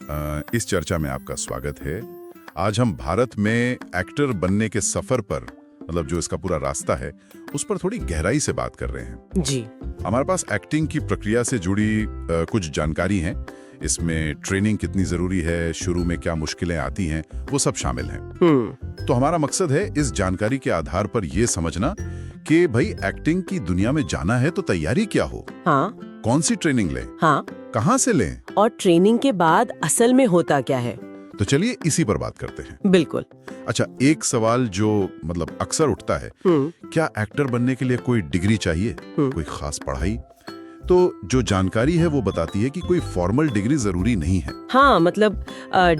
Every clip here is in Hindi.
इस चर्चा में आपका स्वागत है। आज हम भारत में एक्टर बनने के सफर पर, मतलब जो इसका पूरा रास्ता है, उस पर थोड़ी गहराई से बात कर रहे हैं। जी। हमारे पास एक्टिंग की प्रक्रिया से जुड़ी कुछ जानकारी है। इसमें ट्रेनिंग कितनी जरूरी है, शुरू में क्या मुश्किलें आती हैं, वो सब शामिल हैं। तो हमारा मकसद है इस जानकारी के आधार पर ये समझना कि भाई एक्टिंग की दुनिया में जाना है तो तैयारी क्या हो। हाँ। कौन सी ट्रेनिंग लें, हाँ। कहाँ से लें, और ट्रेनिंग के बाद असल में होता क्या है। तो चलिए इसी पर बात करते हैं। बिल्कुल। अच्छा, एक सवाल जो मतलब अक्सर उठता है, क्या एक्टर बनने के लिए कोई डिग्री चाहिए, कोई खास पढ़ाई? तो जो जानकारी है वो बताती है कि कोई फॉर्मल डिग्री जरूरी नहीं है। हाँ, मतलब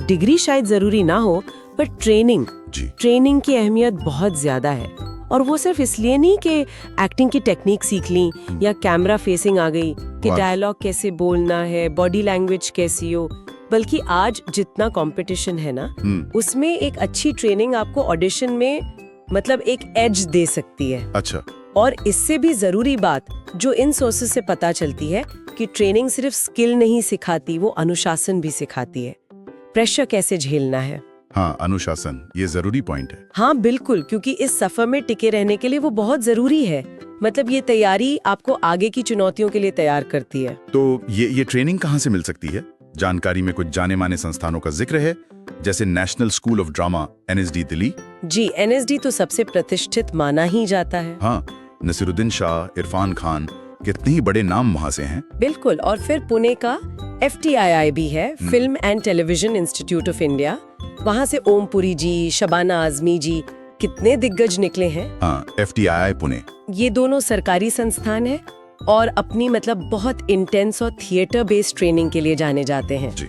डिग्री शायद जरूरी ना हो, पर ट्रेनिंग की अहमियत बहुत ज्यादा है। और वो सिर्फ इसलिए नहीं कि एक्टिंग की टेक्निक सीख ली या कैमरा फेसिंग आ गई, कि डायलॉग कैसे बोलना है, बॉडी लैंग्वेज कैसी हो, बल्कि आज जितना कंपटीशन है ना, उसमें एक अच्छी ट्रेनिंग आपको ऑडिशन में मतलब एक एज दे सकती है। अच्छा। और इससे भी जरूरी बात जो इन सोर्सेस से पता चलती है कि ट्रेनिंग सिर्फ स्किल नहीं सिखाती, वो अनुशासन भी सिखाती है। प्रेशर कैसे झेलना है। हाँ, अनुशासन, ये जरूरी पॉइंट है। हाँ बिल्कुल, क्योंकि इस सफर में टिके रहने के लिए वो बहुत जरूरी है। मतलब ये तैयारी आपको आगे की चुनौतियों के लिए तैयार करती है। तो ये ट्रेनिंग कहाँ से मिल सकती है? जानकारी में कुछ जाने माने संस्थानों का जिक्र है, जैसे national school of drama NSD Delhi. जी, NSD तो सबसे प्रतिष्ठित माना ही जाता है। हाँ, नसीरुद्दीन शाह, इरफान खान, कितने ही बड़े नाम वहाँ से हैं। बिल्कुल। और फिर पुणे का FTII भी है, film and television institute of India. वहाँ से ओम पुरी जी, शबाना आजमी जी, कितने दिग्गज निकले हैं। हाँ, FTII पुणे। ये दोनों सरकारी संस्थान है और अपनी मतलब बहुत इंटेंस और थिएटर बेस्ड ट्रेनिंग के लिए जाने जाते हैं। जी।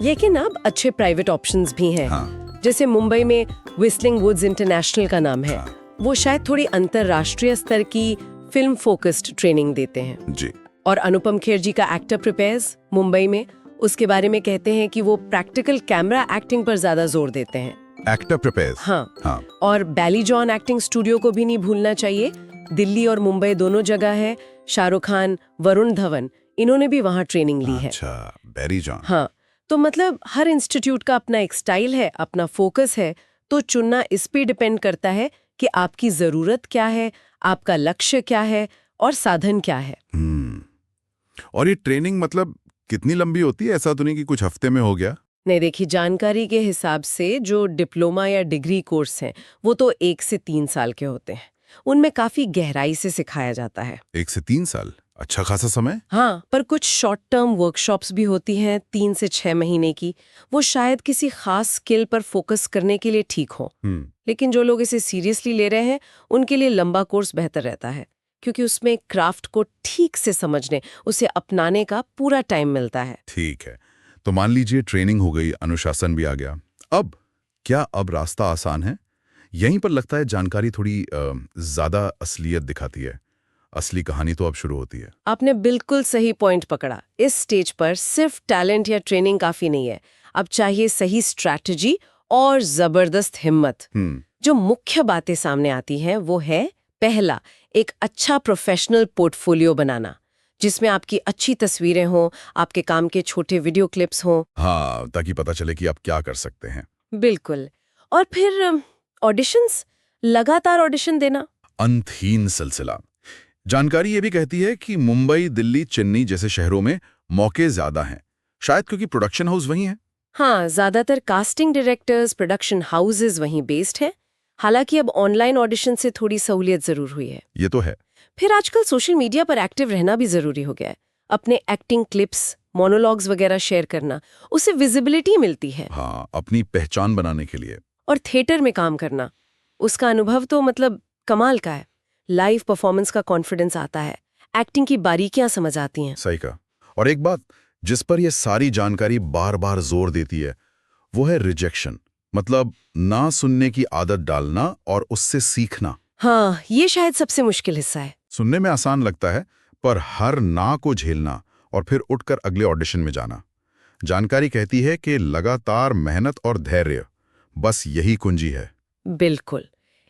लेकिन अब अच्छे प्राइवेट ऑप्शंस भी हैं। हाँ। जैसे मुंबई में व्हिस्लिंग वुड्स इंटरनेशनल का नाम है। हाँ। वो शायद थोड़ी अंतरराष्ट्रीय स्तर की फिल्म फोकस्ड ट्रेनिंग देते हैं। जी। और अनुपम खेर जी का एक्टर प्रिपेयर्स मुंबई में, उसके बारे में कहते हैं कि वो प्रैक्टिकल कैमरा एक्टिंग पर ज्यादा जोर देते हैं। Actor prepares. हाँ। और बैली जॉन एक्टिंग स्टूडियो को भी नहीं भूलना चाहिए। दिल्ली और मुंबई दोनों जगह है। शाहरुख खान, वरुण धवन, इन्होंने भी वहाँ ट्रेनिंग ली है। अच्छा, बैली जॉन। हाँ, तो मतलब हर इंस्टीट्यूट का अपना एक स्टाइल है, अपना फोकस है। तो चुनना इस पे डिपेंड करता है कि आपकी जरूरत क्या है, आपका लक्ष्य क्या है और साधन क्या है। और ये ट्रेनिंग मतलब कितनी लंबी होती है? ऐसा तो नहीं कि कुछ हफ्ते में हो गया? नहीं, देखिए, जानकारी के हिसाब से जो डिप्लोमा या डिग्री कोर्स हैं वो तो 1 से 3 साल के होते हैं। उनमें काफी गहराई से सिखाया जाता है। 1 से 3 साल, अच्छा खासा समय। हाँ, पर कुछ शॉर्ट टर्म वर्कशॉप्स भी होती हैं 3 से 6 महीने की। वो शायद किसी खास स्किल पर फोकस करने के लिए ठीक हो। लेकिन जो लोग इसे सीरियसली ले रहे हैं उनके लिए लंबा कोर्स बेहतर रहता है, क्योंकि उसमें क्राफ्ट को ठीक से समझने, उसे अपनाने का पूरा टाइम मिलता है। ठीक है, तो मान लीजिए ट्रेनिंग हो गई, अनुशासन भी आ गया। अब रास्ता आसान है? यहीं पर लगता है जानकारी थोड़ी ज्यादा असलियत दिखाती है। असली कहानी तो अब शुरू होती है। आपने बिल्कुल सही पॉइंट पकड़ा। इस स्टेज पर सिर्फ टैलेंट या ट्रेनिंग काफी नहीं है। अब चाहिए सही स्ट्रैटेजी और जबरदस्त हिम्मत। जो मुख्य बातें सामने आती हैं वो है, पहला, एक अच्छा प्रोफेशनल पोर्टफोलियो बनाना, जिसमें आपकी अच्छी तस्वीरें हों, आपके काम के छोटे वीडियो क्लिप्स हों। हाँ, ताकि पता चले कि आप क्या कर सकते हैं। बिल्कुल। और फिर ऑडिशंस, लगातार ऑडिशन देना। अंतहीन सिलसिला। जानकारी ये भी कहती है कि मुंबई, दिल्ली, चेन्नई जैसे शहरों में मौके ज्यादा हैं, शायद क्योंकि प्रोडक्शन हाउस वहीं है। हाँ, ज्यादातर कास्टिंग डायरेक्टर्स, प्रोडक्शन हाउसेज वहीं बेस्ड हैं। हालांकि अब ऑनलाइन ऑडिशन से थोड़ी सहूलियत जरूर हुई है। ये तो है। फिर आजकल सोशल मीडिया पर एक्टिव रहना भी जरूरी हो गया है। अपने एक्टिंग क्लिप्स, मोनोलॉग्स वगैरह शेयर करना, उससे विजिबिलिटी मिलती है। हाँ, अपनी पहचान बनाने के लिए। और थिएटर में काम करना, उसका अनुभव तो मतलब कमाल का है। लाइव परफॉर्मेंस का कॉन्फिडेंस आता है, एक्टिंग की बारीकियां समझ आती हैं। सही कहा। और एक बात जिस पर यह सारी जानकारी बार बार जोर देती है, वो है रिजेक्शन, मतलब ना सुनने की आदत डालना और उससे सीखना। हाँ, ये शायद सबसे मुश्किल हिस्सा है। सुनने में आसान लगता है, पर हर ना को झेलना और फिर उठकर अगले ऑडिशन में जाना। जानकारी कहती है कि लगातार मेहनत और धैर्य, बस यही कुंजी है। बिल्कुल।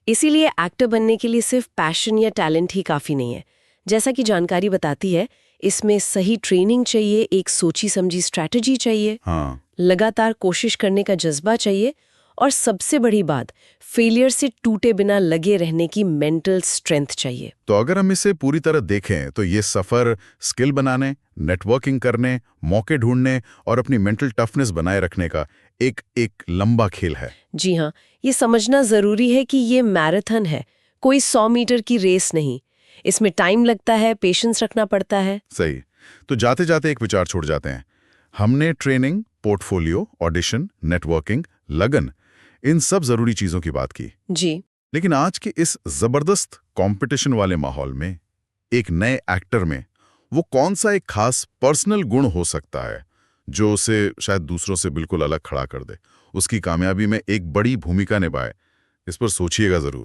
इसीलिए एक्टर बनने के लिए सिर्फ पैशन या टैलेंट ही काफी नहीं है। जैसा कि जानकारी बताती है, इसमें सही ट्रेनिंग चाहिए, एक सोची समझी स्ट्रैटेजी चाहिए, हाँ, लगातार कोशिश करने का जज्बा चाहिए, और सबसे बड़ी बात, फेलियर से टूटे बिना लगे रहने की मेंटल स्ट्रेंथ चाहिए। तो अगर हम इसे पूरी तरह देखें तो ये सफर स्किल बनाने, नेटवर्किंग करने, मौके ढूंढने और अपनी मेंटल टफनेस बनाए रखने का एक लंबा खेल है। जी हाँ, ये समझना जरूरी है कि ये मैराथन है, कोई 100 मीटर की रेस नहीं। इसमें टाइम लगता है, पेशेंस रखना पड़ता है। सही। तो जाते जाते एक विचार छोड़ जाते हैं। हमने ट्रेनिंग, पोर्टफोलियो, ऑडिशन, नेटवर्किंग, लगन, इन सब जरूरी चीजों की बात की। जी। लेकिन आज के इस जबरदस्त कंपटीशन वाले माहौल में एक नए एक्टर में वो कौन सा एक खास पर्सनल गुण हो सकता है जो उसे शायद दूसरों से बिल्कुल अलग खड़ा कर दे, उसकी कामयाबी में एक बड़ी भूमिका निभाए? इस पर सोचिएगा जरूर।